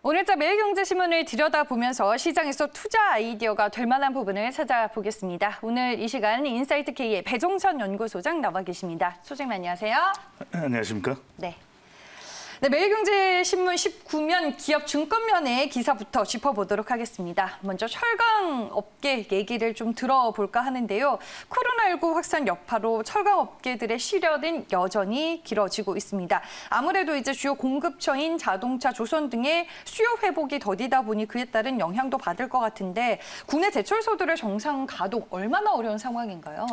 오늘자 매일경제신문을 들여다보면서 시장에서 투자 아이디어가 될 만한 부분을 찾아보겠습니다. 오늘 이 시간 인사이트K의 배종선 연구소장 나와 계십니다. 소장님 안녕하세요. 안녕하십니까? 네. 매일경제신문 19면 기업 증권면의 기사부터 짚어보도록 하겠습니다. 먼저 철강 업계 얘기를 좀 들어볼까 하는데요. 코로나19 확산 여파로 철강 업계들의 시련은 여전히 길어지고 있습니다. 아무래도 이제 주요 공급처인 자동차, 조선 등의 수요 회복이 더디다 보니 그에 따른 영향도 받을 것 같은데 국내 제철소들의 정상 가동 얼마나 어려운 상황인가요?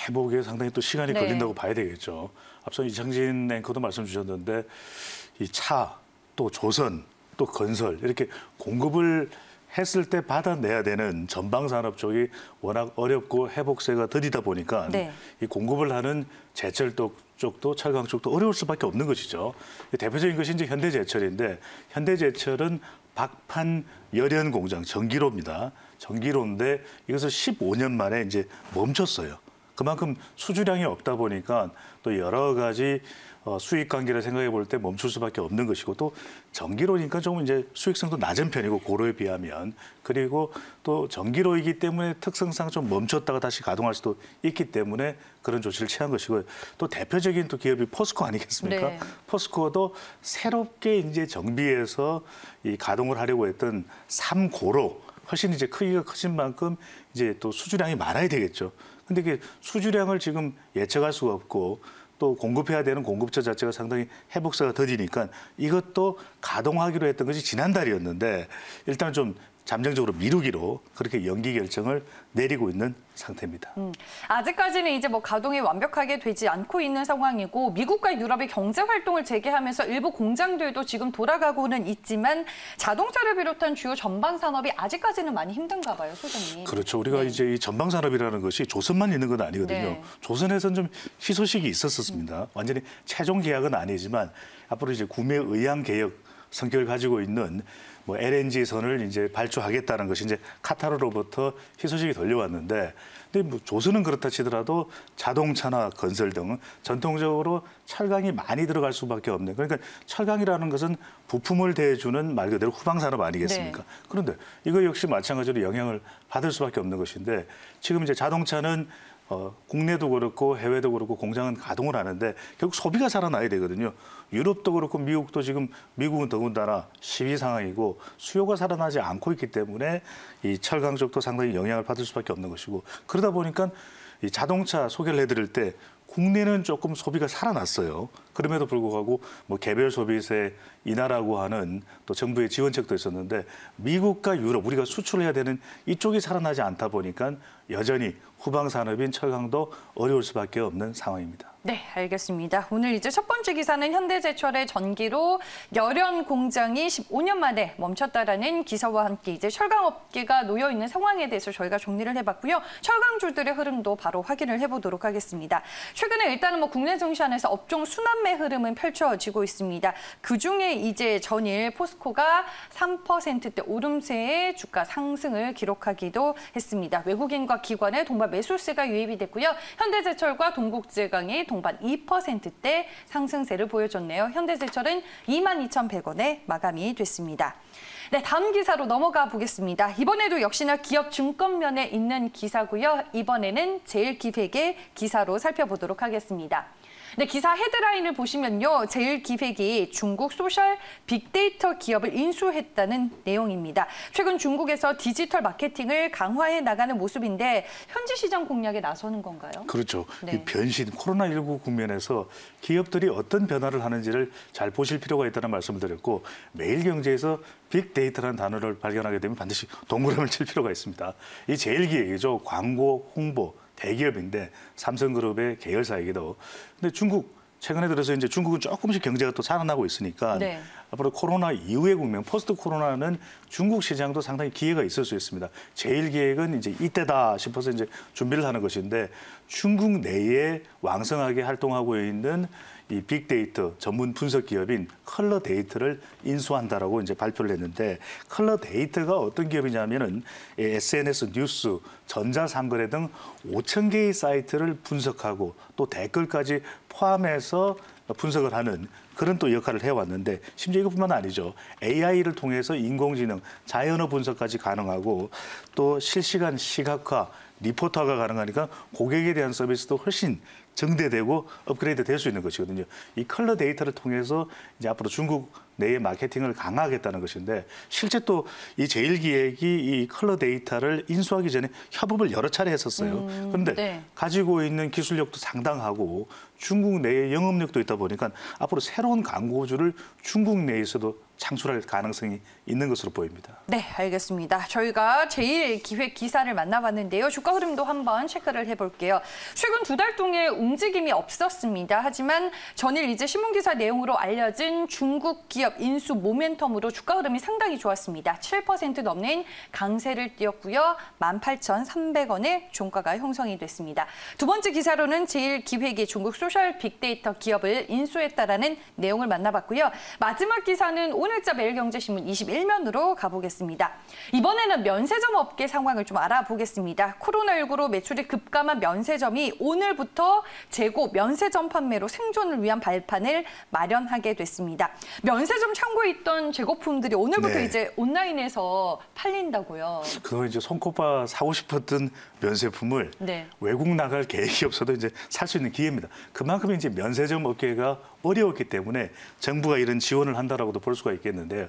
회복에 상당히 또 시간이 걸린다고 봐야 되겠죠. 앞서 이창진 앵커도 말씀 주셨는데 이 차, 또 조선, 또 건설 이렇게 공급을 했을 때 받아내야 되는 전방산업 쪽이 워낙 어렵고 회복세가 더디다 보니까 이 공급을 하는 제철 쪽도 철강 쪽도 어려울 수밖에 없는 것이죠. 대표적인 것이 이제 현대제철인데 현대제철은 박판 열연 공장 전기로입니다. 전기로인데 이것을 15년 만에 이제 멈췄어요. 그만큼 수주량이 없다 보니까 또 여러 가지 수익 관계를 생각해 볼 때 멈출 수밖에 없는 것이고 또 전기로니까 조금 이제 수익성도 낮은 편이고 고로에 비하면 그리고 또 전기로이기 때문에 특성상 좀 멈췄다가 다시 가동할 수도 있기 때문에 그런 조치를 취한 것이고요. 또 대표적인 또 기업이 포스코 아니겠습니까? 네. 포스코도 새롭게 이제 정비해서 이 가동을 하려고 했던 3고로 훨씬 이제 크기가 커진 만큼 이제 또 수주량이 많아야 되겠죠. 근데 이게 수주량을 지금 예측할 수가 없고 또 공급해야 되는 공급처 자체가 상당히 회복세가 더디니까 이것도 가동하기로 했던 것이 지난달이었는데 일단 좀 잠정적으로 미루기로 그렇게 연기 결정을 내리고 있는 상태입니다. 아직까지는 이제 가동이 완벽하게 되지 않고 있는 상황이고 미국과 유럽의 경제 활동을 재개하면서 일부 공장들도 지금 돌아가고는 있지만 자동차를 비롯한 주요 전방 산업이 아직까지는 많이 힘든가 봐요, 소장님. 그렇죠. 우리가 이제 이 전방 산업이라는 것이 조선만 있는 건 아니거든요. 조선에서는 좀 희소식이 있었습니다. 완전히 최종 계약은 아니지만 앞으로 이제 구매 의향 개혁 성격을 가지고 있는 LNG 선을 이제 발주하겠다는 것이 이제 카타르로부터 희소식이 들려왔는데, 근데 조선은 그렇다 치더라도 자동차나 건설 등 전통적으로 철강이 많이 들어갈 수밖에 없는. 그러니까 철강이라는 것은 부품을 대주는 말 그대로 후방 산업 아니겠습니까? 그런데 이거 역시 마찬가지로 영향을 받을 수밖에 없는 것인데 지금 이제 자동차는 국내도 그렇고 해외도 그렇고 공장은 가동을 하는데 결국 소비가 살아나야 되거든요. 유럽도 그렇고 미국도 지금 미국은 더군다나 시위 상황이고 수요가 살아나지 않고 있기 때문에 이 철강 쪽도 상당히 영향을 받을 수밖에 없는 것이고 그러다 보니까 이 자동차 소개를 해드릴 때 국내는 조금 소비가 살아났어요. 그럼에도 불구하고 개별 소비세 인하라고 하는 또 정부의 지원책도 있었는데 미국과 유럽 우리가 수출해야 되는 이쪽이 살아나지 않다 보니까 여전히 후방 산업인 철강도 어려울 수밖에 없는 상황입니다. 네, 알겠습니다. 오늘 이제 첫 번째 기사는 현대제철의 전기로 열연 공장이 15년 만에 멈췄다라는 기사와 함께 이제 철강업계가 놓여 있는 상황에 대해서 저희가 정리를 해봤고요. 철강주들의 흐름도 바로 확인을 해보도록 하겠습니다. 최근에 일단은 국내 증시 안에서 업종 순환매 흐름은 펼쳐지고 있습니다. 그중에 이제 전일 포스코가 3%대 오름세의 주가 상승을 기록하기도 했습니다. 외국인과 기관의 동반 매수세가 유입이 됐고요. 현대제철과 동국제강이 동반 2%대 상승세를 보여줬네요. 현대제철은 22,100원에 마감이 됐습니다. 네, 다음 기사로 넘어가 보겠습니다. 이번에도 역시나 기업 증권면에 있는 기사고요. 이번에는 제일기획의 기사로 살펴보도록 하겠습니다. 네, 기사 헤드라인을 보시면요. 제일기획이 중국 소셜 빅데이터 기업을 인수했다는 내용입니다. 최근 중국에서 디지털 마케팅을 강화해 나가는 모습인데 현지 시장 공략에 나서는 건가요? 그렇죠. 이 변신, 코로나19 국면에서 기업들이 어떤 변화를 하는지를 잘 보실 필요가 있다는 말씀을 드렸고 매일경제에서 빅데이터라는 단어를 발견하게 되면 반드시 동그라미를 칠 필요가 있습니다. 이 제일기획이죠. 광고, 홍보, 대기업인데 삼성그룹의 계열사이기도. 근데 중국 최근에 들어서 이제 중국은 조금씩 경제가 또 살아나고 있으니까 앞으로 코로나 이후의 국면, 포스트 코로나는 중국 시장도 상당히 기회가 있을 수 있습니다. 제일기획은 이제 이때다 싶어서 이제 준비를 하는 것인데 중국 내에 왕성하게 활동하고 있는 이 빅데이터 전문 분석 기업인 컬러데이터를 인수한다라고 이제 발표를 했는데 컬러데이터가 어떤 기업이냐면은 SNS, 뉴스, 전자상거래 등 5,000개의 사이트를 분석하고 또 댓글까지 포함해서 분석을 하는 그런 또 역할을 해왔는데 심지어 이것뿐만 아니죠. AI를 통해서 인공지능, 자연어 분석까지 가능하고 또 실시간 시각화, 리포터가 가능하니까 고객에 대한 서비스도 훨씬 정대되고 업그레이드 될 수 있는 것이거든요. 이 컬러 데이터를 통해서 이제 앞으로 중국 내의 마케팅을 강화하겠다는 것인데 실제 또 이 제일기획이 이 컬러 데이터를 인수하기 전에 협업을 여러 차례 했었어요. 그런데 네. 가지고 있는 기술력도 상당하고 중국 내에 영업력도 있다 보니까 앞으로 새로운 광고주를 중국 내에서도 창출할 가능성이 있는 것으로 보입니다. 네, 알겠습니다. 저희가 제일 기획 기사를 만나봤는데요. 주가 흐름도 한번 체크를 해볼게요. 최근 2달 동안 움직임이 없었습니다. 하지만 전일 이제 신문기사 내용으로 알려진 중국 기업 인수 모멘텀으로 주가 흐름이 상당히 좋았습니다. 7% 넘는 강세를 띄었고요. 18,300원의 종가가 형성이 됐습니다. 두 번째 기사로는 제일 기획이 중국 소셜 빅데이터 기업을 인수했다라는 내용을 만나봤고요. 마지막 기사는 오늘자 매일경제신문 21면으로 가보겠습니다. 이번에는 면세점 업계 상황을 좀 알아보겠습니다. 코로나19로 매출이 급감한 면세점이 오늘부터 재고 면세점 판매로 생존을 위한 발판을 마련하게 됐습니다. 면세점 창고에 있던 재고품들이 오늘부터 이제 온라인에서 팔린다고요. 그거 이제 손꼽아 사고 싶었던 면세품을 외국 나갈 계획이 없어도 이제 살 수 있는 기회입니다. 그만큼 이제 면세점 업계가 어려웠기 때문에 정부가 이런 지원을 한다라고도 볼 수가 있겠는데요.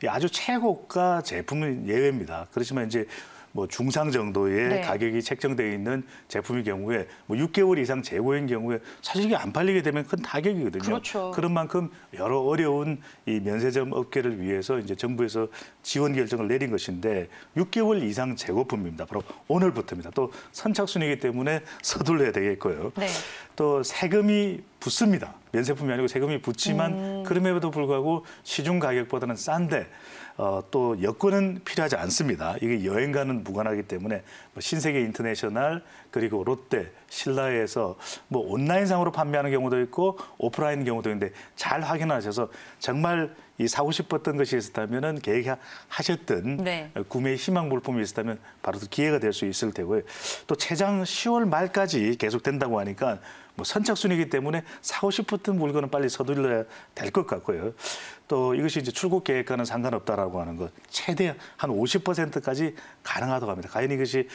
아주 최고가 제품은 예외입니다. 그렇지만 이제 뭐 중상 정도의 가격이 책정되어 있는 제품의 경우에 뭐 6개월 이상 재고인 경우에 사실 이게 안 팔리게 되면 큰 타격이거든요. 그렇죠. 그런 만큼 여러 어려운 이 면세점 업계를 위해서 이제 정부에서 지원 결정을 내린 것인데 6개월 이상 재고품입니다. 바로 오늘부터입니다. 또 선착순이기 때문에 서둘러야 되겠고요. 또 세금이 붙습니다. 면세품이 아니고 세금이 붙지만 그럼에도 불구하고 시중 가격보다는 싼데 또 여권은 필요하지 않습니다. 이게 여행과는 무관하기 때문에 뭐 신세계 인터내셔널 그리고 롯데, 신라에서 뭐 온라인상으로 판매하는 경우도 있고 오프라인 경우도 있는데 잘 확인하셔서 정말 이 사고 싶었던 것이 있었다면은 계획하셨던 구매 희망 물품이 있었다면 바로 기회가 될 수 있을 테고요. 또 최장 10월 말까지 계속 된다고 하니까 뭐 선착순이기 때문에 사고 싶었던 물건은 빨리 서둘러야 될 것 같고요. 또 이것이 이제 출국 계획과는 상관없다라고 하는 것, 최대 한 50%까지 가능하다고 합니다. 과연 이것이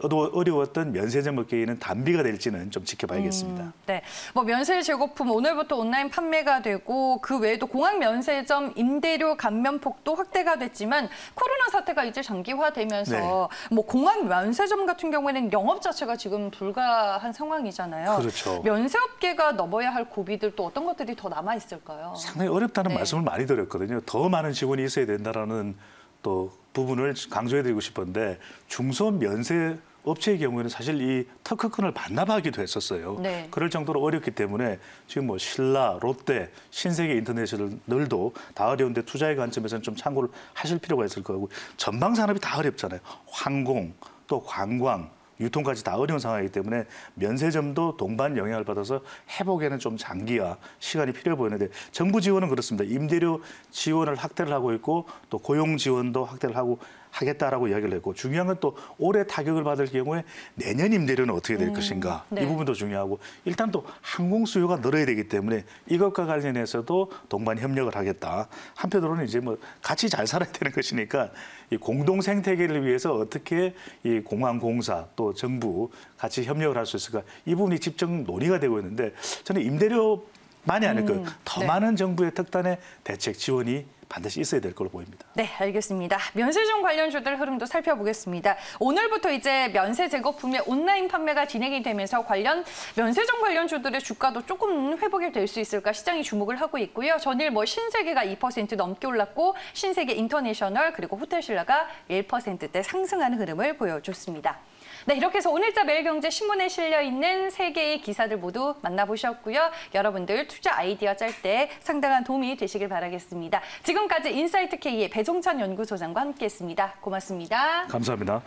어려웠던 면세점 업계에는 단비가 될지는 좀 지켜봐야겠습니다. 네, 뭐 면세 재고품 오늘부터 온라인 판매가 되고 그 외에도 공항 면세점 임대료 감면폭도 확대가 됐지만 코로나 사태가 이제 장기화되면서 뭐 공항 면세점 같은 경우에는 영업 자체가 지금 불가한 상황이잖아요. 그렇죠. 면세업계가 넘어야 할 고비들 또 어떤 것들이 더 남아 있을까요? 상당히 어렵다는 말씀을 많이 드렸거든요. 더 많은 지원이 있어야 된다라는 또 부분을 강조해드리고 싶은데 중소 면세 업체의 경우에는 사실 이 특허권을 반납하기도 했었어요. 그럴 정도로 어렵기 때문에 지금 뭐 신라, 롯데, 신세계 인터내셔널도 다 어려운데 투자의 관점에서는 좀 참고를 하실 필요가 있을 거고 전방 산업이 다 어렵잖아요. 항공, 또 관광, 유통까지 다 어려운 상황이기 때문에 면세점도 동반 영향을 받아서 회복에는 좀 장기와 시간이 필요해 보이는데 정부 지원은 그렇습니다. 임대료 지원을 확대를 하고 있고 또 고용 지원도 확대를 하겠다라고 이야기를 했고 중요한 건 또 올해 타격을 받을 경우에 내년 임대료는 어떻게 될 것인가 이 부분도 중요하고 일단 또 항공 수요가 늘어야 되기 때문에 이것과 관련해서도 동반 협력을 하겠다. 한편으로는 이제 뭐 같이 잘 살아야 되는 것이니까 이 공동 생태계를 위해서 어떻게 이 공항공사 또 정부 같이 협력을 할 수 있을까 이 부분이 집중 논의가 되고 있는데 저는 임대료만이 아니고 더 많은 정부의 특단의 대책 지원이 반드시 있어야 될 걸로 보입니다. 네, 알겠습니다. 면세점 관련주들 흐름도 살펴보겠습니다. 오늘부터 이제 면세 재고품의 온라인 판매가 진행이 되면서 면세점 관련주들의 주가도 조금 회복이 될 수 있을까 시장이 주목을 하고 있고요. 전일 뭐 신세계가 2% 넘게 올랐고 신세계 인터내셔널 그리고 호텔신라가 1%대 상승하는 흐름을 보여줬습니다. 네, 이렇게 해서 오늘자 매일경제 신문에 실려있는 3개의 기사들 모두 만나보셨고요. 여러분들 투자 아이디어 짤 때 상당한 도움이 되시길 바라겠습니다. 지금까지 인사이트 K의 배종찬 연구소장과 함께했습니다. 고맙습니다. 감사합니다.